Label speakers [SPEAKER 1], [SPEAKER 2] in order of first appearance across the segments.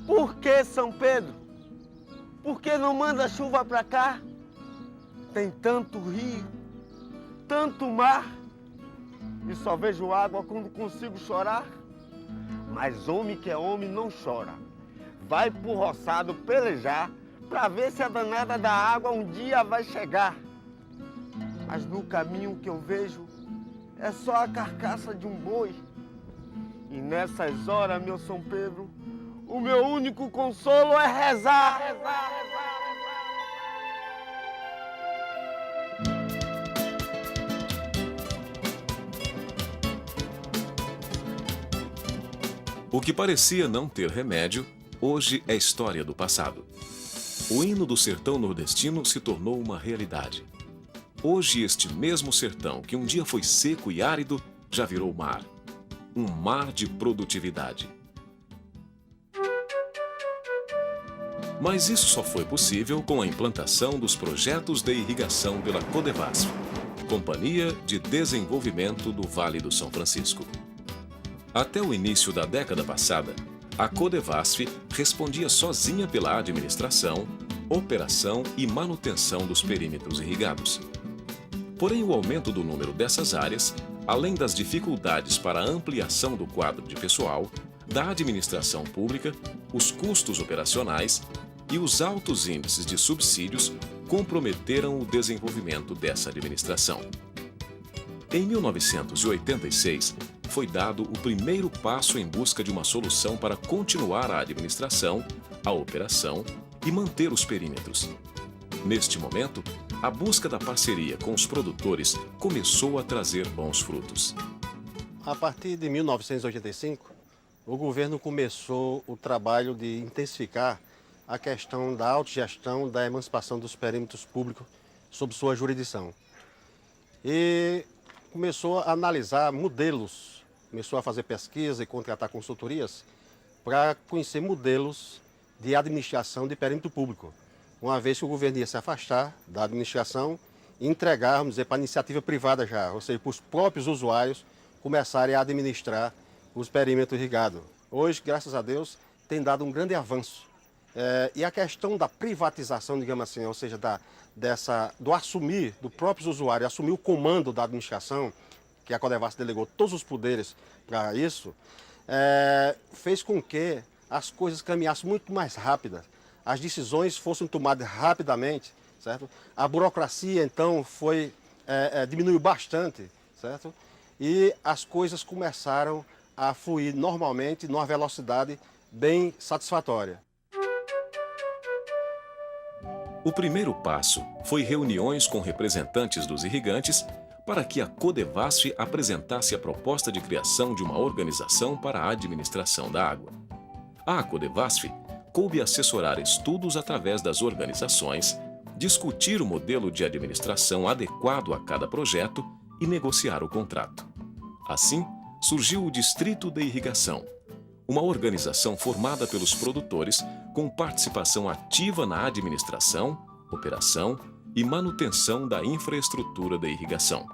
[SPEAKER 1] Por que São Pedro? Por que não manda chuva pra cá? Tem tanto rio, tanto mar, e só vejo água quando consigo chorar. Mas homem que é homem não chora. Vai pro roçado pelejar pra ver se a danada da água um dia vai chegar. Mas no caminho que eu vejo é só a carcaça de um boi. E nessas horas, meu São Pedro, o meu único consolo é rezar, rezar, rezar.
[SPEAKER 2] O que parecia não ter remédio, hoje é história do passado. O hino do sertão nordestino se tornou uma realidade. Hoje este mesmo sertão, que um dia foi seco e árido, já virou mar. Um mar de produtividade. Mas isso só foi possível com a implantação dos projetos de irrigação pela Codevasf, Companhia de Desenvolvimento do Vale do São Francisco. Até o início da década passada, a Codevasf respondia sozinha pela administração, operação e manutenção dos perímetros irrigados. Porém, o aumento do número dessas áreas, além das dificuldades para a ampliação do quadro de pessoal, da administração pública, os custos operacionais e os altos índices de subsídios comprometeram o desenvolvimento dessa administração. Em 1986, foi dado o primeiro passo em busca de uma solução para continuar a administração, a operação e manter os perímetros. Neste momento, a busca da parceria com os produtores começou a trazer bons frutos.
[SPEAKER 3] A partir de 1985, o governo começou o trabalho de intensificar a questão da autogestão da emancipação dos perímetros públicos sob sua jurisdição. E começou a analisar modelos, começou a fazer pesquisa e contratar consultorias para conhecer modelos de administração de perímetro público, uma vez que o governo ia se afastar da administração e entregar, vamos dizer, para a iniciativa privada já, ou seja, para os próprios usuários começarem a administrar os perímetros irrigados. Hoje, graças a Deus, tem dado um grande avanço. E a questão da privatização, digamos assim, ou seja, do assumir do próprio usuário, assumir o comando da administração, que a Codevasf delegou todos os poderes para isso, fez com que as coisas caminhassem muito mais rápidas, as decisões fossem tomadas rapidamente, certo? A burocracia, então, diminuiu bastante, certo? E as coisas começaram a fluir normalmente, numa velocidade bem satisfatória.
[SPEAKER 2] O primeiro passo foi reuniões com representantes dos irrigantes para que a Codevasf apresentasse a proposta de criação de uma organização para a administração da água. À Codevasf coube assessorar estudos através das organizações, discutir o modelo de administração adequado a cada projeto e negociar o contrato. Assim, surgiu o Distrito de Irrigação, uma organização formada pelos produtores com participação ativa na administração, operação e manutenção da infraestrutura da irrigação.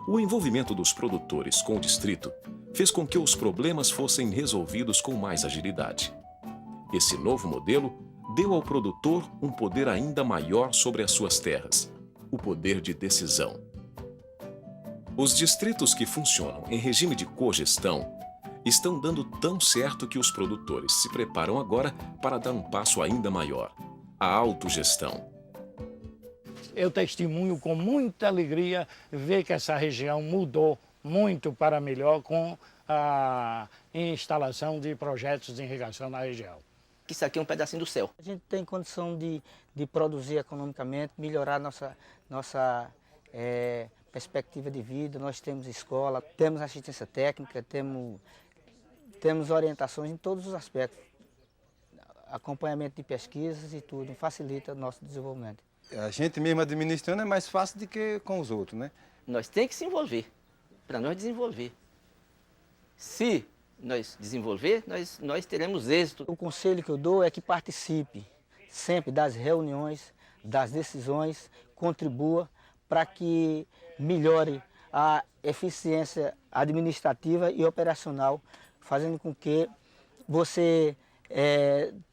[SPEAKER 2] O envolvimento dos produtores com o distrito fez com que os problemas fossem resolvidos com mais agilidade. Esse novo modelo deu ao produtor um poder ainda maior sobre as suas terras, o poder de decisão. Os distritos que funcionam em regime de cogestão estão dando tão certo que os produtores se preparam agora para dar um passo ainda maior, a autogestão.
[SPEAKER 4] Eu testemunho com muita alegria ver que essa região mudou muito para melhor com a instalação de projetos de irrigação na região.
[SPEAKER 5] Isso aqui é um pedacinho do céu.
[SPEAKER 6] A gente tem condição de produzir economicamente, melhorar nossa perspectiva de vida. Nós temos escola, temos assistência técnica, temos orientações em todos os aspectos. Acompanhamento de pesquisas e tudo, facilita o nosso desenvolvimento.
[SPEAKER 7] A gente mesmo administrando é mais fácil do que com os outros, né?
[SPEAKER 5] Nós temos que se envolver, para nós desenvolver. Se nós desenvolver, nós teremos êxito.
[SPEAKER 6] O conselho que eu dou é que participe sempre das reuniões, das decisões, contribua para que melhore a eficiência administrativa e operacional, fazendo com que você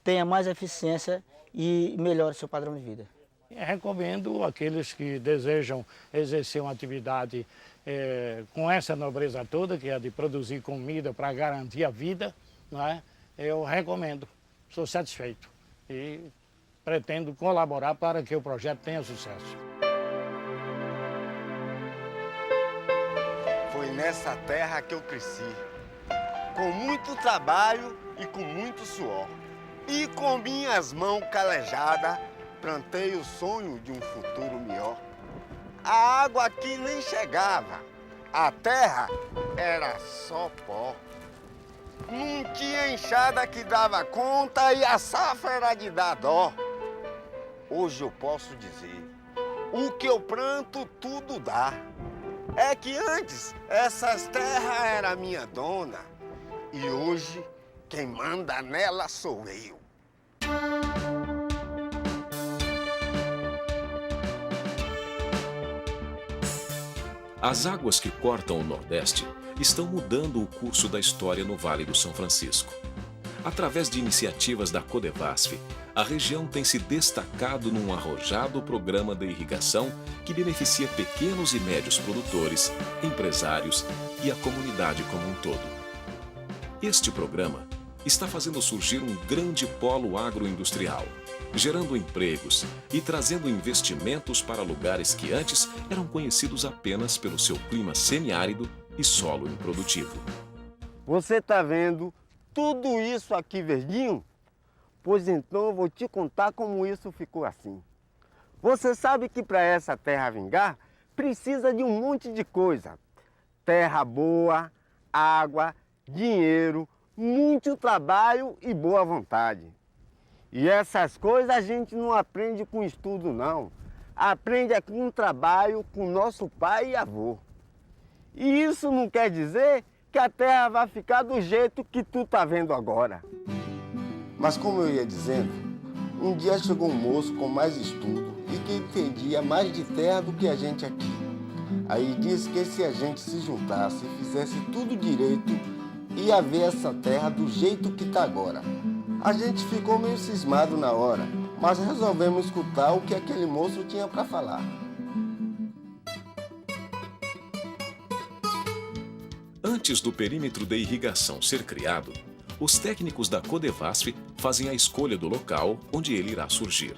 [SPEAKER 6] tenha mais eficiência e melhore seu padrão de vida.
[SPEAKER 4] Recomendo aqueles que desejam exercer uma atividade com essa nobreza toda, que é a de produzir comida para garantir a vida, não é? Eu recomendo, sou satisfeito e pretendo colaborar para que o projeto tenha sucesso.
[SPEAKER 1] Foi nessa terra que eu cresci, com muito trabalho e com muito suor. E com minhas mãos calejadas, plantei o sonho de um futuro melhor. A água aqui nem chegava, a terra era só pó. Não tinha enxada que dava conta e a safra era de dar dó. Hoje eu posso dizer, o que eu planto tudo dá. É que antes essas terras eram minha dona e hoje quem manda nela sou eu.
[SPEAKER 2] As águas que cortam o Nordeste estão mudando o curso da história no Vale do São Francisco. Através de iniciativas da Codevasf, a região tem se destacado num arrojado programa de irrigação que beneficia pequenos e médios produtores, empresários e a comunidade como um todo. Este programa está fazendo surgir um grande polo agroindustrial, gerando empregos e trazendo investimentos para lugares que antes eram conhecidos apenas pelo seu clima semiárido e solo improdutivo.
[SPEAKER 1] Você está vendo tudo isso aqui verdinho? Pois então eu vou te contar como isso ficou assim. Você sabe que para essa terra vingar, precisa de um monte de coisa. Terra boa, água, dinheiro, muito trabalho e boa vontade. E essas coisas a gente não aprende com estudo, não. Aprende é com trabalho com nosso pai e avô. E isso não quer dizer que a terra vai ficar do jeito que tu tá vendo agora. Mas como eu ia dizendo, um dia chegou um moço com mais estudo e que entendia mais de terra do que a gente aqui. Aí disse que se a gente se juntasse e fizesse tudo direito, ia ver essa terra do jeito que tá agora. A gente ficou meio cismado na hora, mas resolvemos escutar o que aquele moço tinha para falar.
[SPEAKER 2] Antes do perímetro de irrigação ser criado, os técnicos da Codevasf fazem a escolha do local onde ele irá surgir.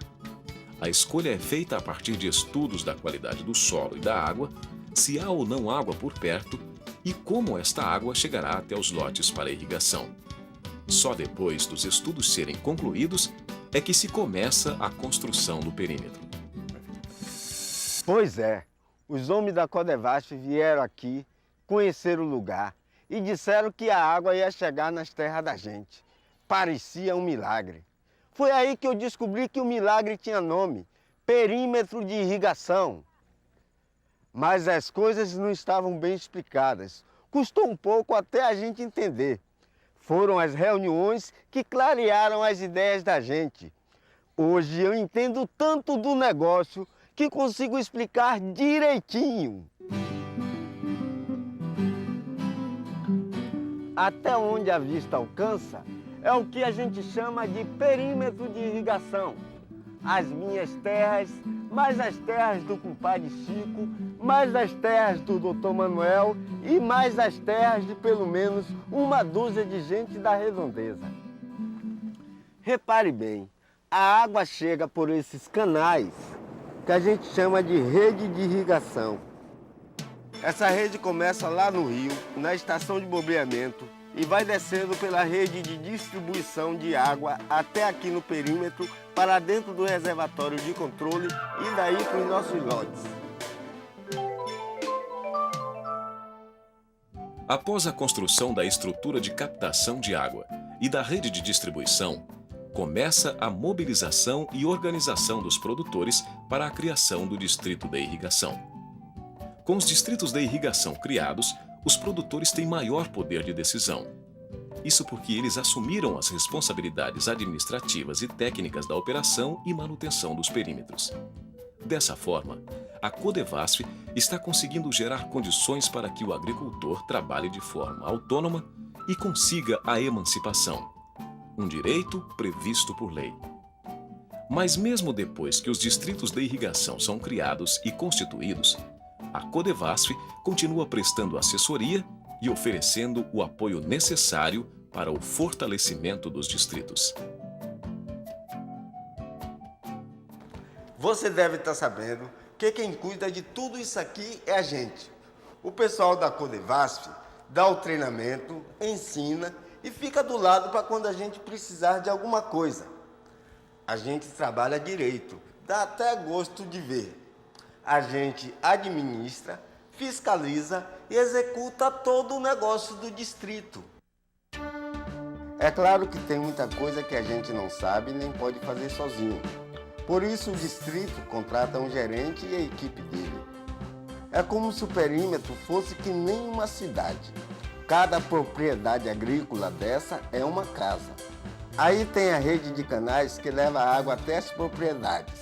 [SPEAKER 2] A escolha é feita a partir de estudos da qualidade do solo e da água, se há ou não água por perto e como esta água chegará até os lotes para irrigação. Só depois dos estudos serem concluídos é que se começa a construção do perímetro.
[SPEAKER 1] Pois é, os homens da Codevasf vieram aqui conhecer o lugar e disseram que a água ia chegar nas terras da gente. Parecia um milagre. Foi aí que eu descobri que o milagre tinha nome, perímetro de irrigação. Mas as coisas não estavam bem explicadas. Custou um pouco até a gente entender. Foram as reuniões que clarearam as ideias da gente. Hoje eu entendo tanto do negócio que consigo explicar direitinho. Até onde a vista alcança é o que a gente chama de perímetro de irrigação. As minhas terras, mais as terras do compadre Chico, mais as terras do Dr. Manuel e mais as terras de pelo menos uma dúzia de gente da redondeza. Repare bem, a água chega por esses canais que a gente chama de rede de irrigação. Essa rede começa lá no rio, na estação de bombeamento, e vai descendo pela rede de distribuição de água até aqui no perímetro, para dentro do reservatório de controle e daí para os nossos lotes.
[SPEAKER 2] Após a construção da estrutura de captação de água e da rede de distribuição, começa a mobilização e organização dos produtores para a criação do distrito de irrigação. Com os distritos de irrigação criados, os produtores têm maior poder de decisão. Isso porque eles assumiram as responsabilidades administrativas e técnicas da operação e manutenção dos perímetros. Dessa forma, a Codevasf está conseguindo gerar condições para que o agricultor trabalhe de forma autônoma e consiga a emancipação. um direito previsto por lei. Mas mesmo depois que os distritos de irrigação são criados e constituídos, a Codevasf continua prestando assessoria e oferecendo o apoio necessário para o fortalecimento dos distritos.
[SPEAKER 1] Você deve estar sabendo que quem cuida de tudo isso aqui é a gente. O pessoal da Codevasf dá o treinamento, ensina e fica do lado para quando a gente precisar de alguma coisa. A gente trabalha direito, dá até gosto de ver. A gente administra, fiscaliza e executa todo o negócio do distrito. É claro que tem muita coisa que a gente não sabe nem pode fazer sozinho. Por isso o distrito contrata um gerente e a equipe dele. É como se o perímetro fosse que nem uma cidade. Cada propriedade agrícola dessa é uma casa. Aí tem a rede de canais que leva água até as propriedades.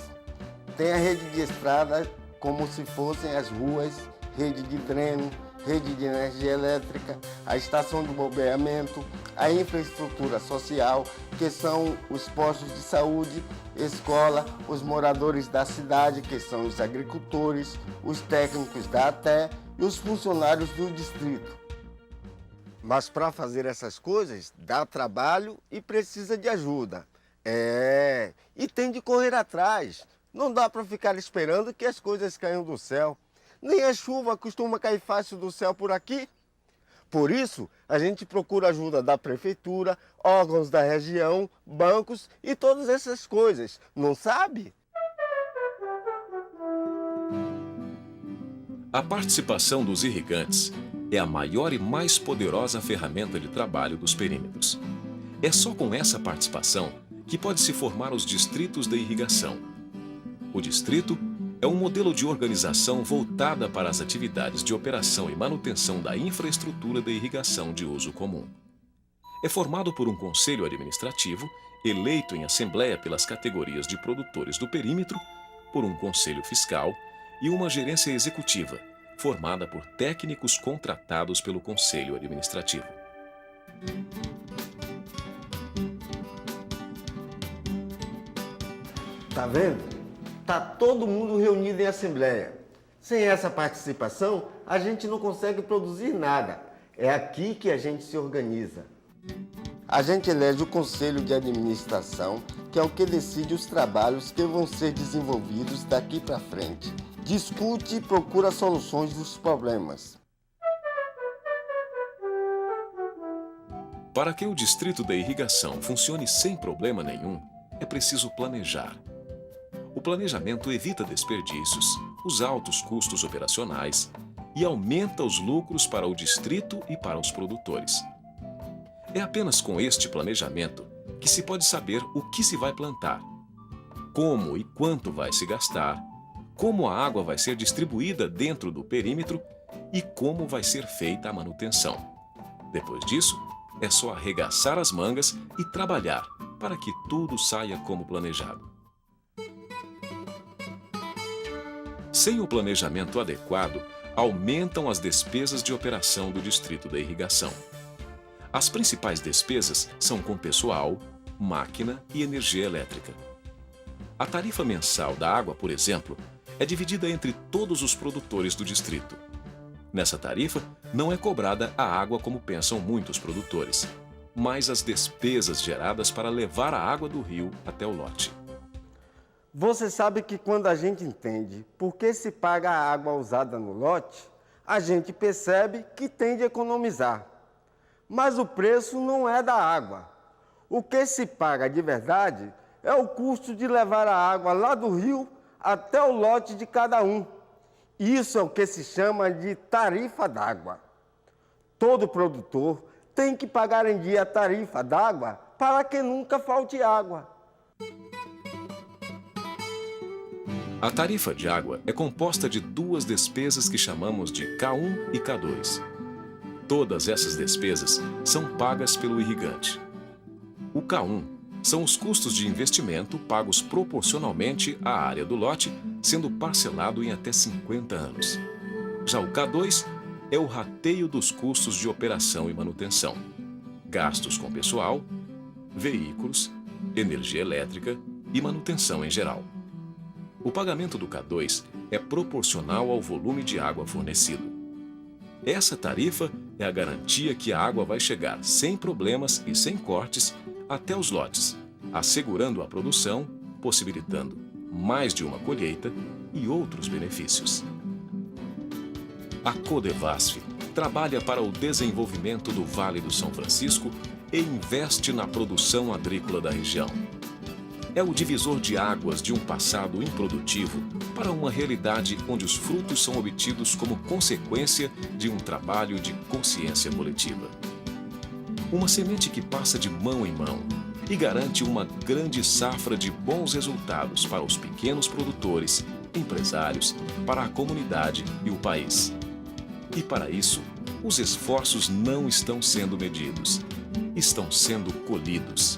[SPEAKER 1] Tem a rede de estrada como se fossem as ruas, rede de dreno, rede de energia elétrica, a estação de bombeamento, a infraestrutura social, que são os postos de saúde, escola, os moradores da cidade, que são os agricultores, os técnicos da ATE e os funcionários do distrito. Mas para fazer essas coisas, dá trabalho e precisa de ajuda. E tem de correr atrás. Não dá para ficar esperando que as coisas caiam do céu. Nem a chuva costuma cair fácil do céu por aqui. Por isso, a gente procura ajuda da prefeitura, órgãos da região, bancos e todas essas coisas. Não sabe?
[SPEAKER 2] A participação dos irrigantes é a maior e mais poderosa ferramenta de trabalho dos perímetros. É só com essa participação que pode-se formar os distritos de irrigação. O distrito é um modelo de organização voltada para as atividades de operação e manutenção da infraestrutura de irrigação de uso comum. É formado por um conselho administrativo, eleito em assembleia pelas categorias de produtores do perímetro, por um conselho fiscal e uma gerência executiva, formada por técnicos contratados pelo conselho administrativo.
[SPEAKER 1] Tá vendo? Tá todo mundo reunido em assembleia. Sem essa participação, a gente não consegue produzir nada. É aqui que a gente se organiza. A gente elege o conselho de administração, que é o que decide os trabalhos que vão ser desenvolvidos daqui para frente. Discute e procura soluções dos problemas.
[SPEAKER 2] Para que o distrito de irrigação funcione sem problema nenhum, é preciso planejar. O planejamento evita desperdícios, os altos custos operacionais e aumenta os lucros para o distrito e para os produtores. É apenas com este planejamento que se pode saber o que se vai plantar, como e quanto vai se gastar, como a água vai ser distribuída dentro do perímetro e como vai ser feita a manutenção. Depois disso, é só arregaçar as mangas e trabalhar para que tudo saia como planejado. Sem o planejamento adequado, aumentam as despesas de operação do distrito da irrigação. As principais despesas são com pessoal, máquina e energia elétrica. A tarifa mensal da água, por exemplo, é dividida entre todos os produtores do distrito. Nessa tarifa, não é cobrada a água como pensam muitos produtores, mas as despesas geradas para levar a água do rio até o lote.
[SPEAKER 1] Você sabe que quando a gente entende por que se paga a água usada no lote, a gente percebe que tem de economizar. Mas o preço não é da água. O que se paga de verdade é o custo de levar a água lá do rio até o lote de cada um. Isso é o que se chama de tarifa d'água. Todo produtor tem que pagar em dia a tarifa d'água para que nunca falte água.
[SPEAKER 2] A tarifa de água é composta de duas despesas que chamamos de K1 e K2. Todas essas despesas são pagas pelo irrigante. O K1 são os custos de investimento pagos proporcionalmente à área do lote, sendo parcelado em até 50 anos. Já o K2 é o rateio dos custos de operação e manutenção, gastos com pessoal, veículos, energia elétrica e manutenção em geral. O pagamento do K2 é proporcional ao volume de água fornecido. Essa tarifa é a garantia que a água vai chegar sem problemas e sem cortes até os lotes, assegurando a produção, possibilitando mais de uma colheita e outros benefícios. A Codevasf trabalha para o desenvolvimento do Vale do São Francisco e investe na produção agrícola da região. É o divisor de águas de um passado improdutivo para uma realidade onde os frutos são obtidos como consequência de um trabalho de consciência coletiva. Uma semente que passa de mão em mão e garante uma grande safra de bons resultados para os pequenos produtores, empresários, para a comunidade e o país. E para isso, os esforços não estão sendo medidos, estão sendo colhidos.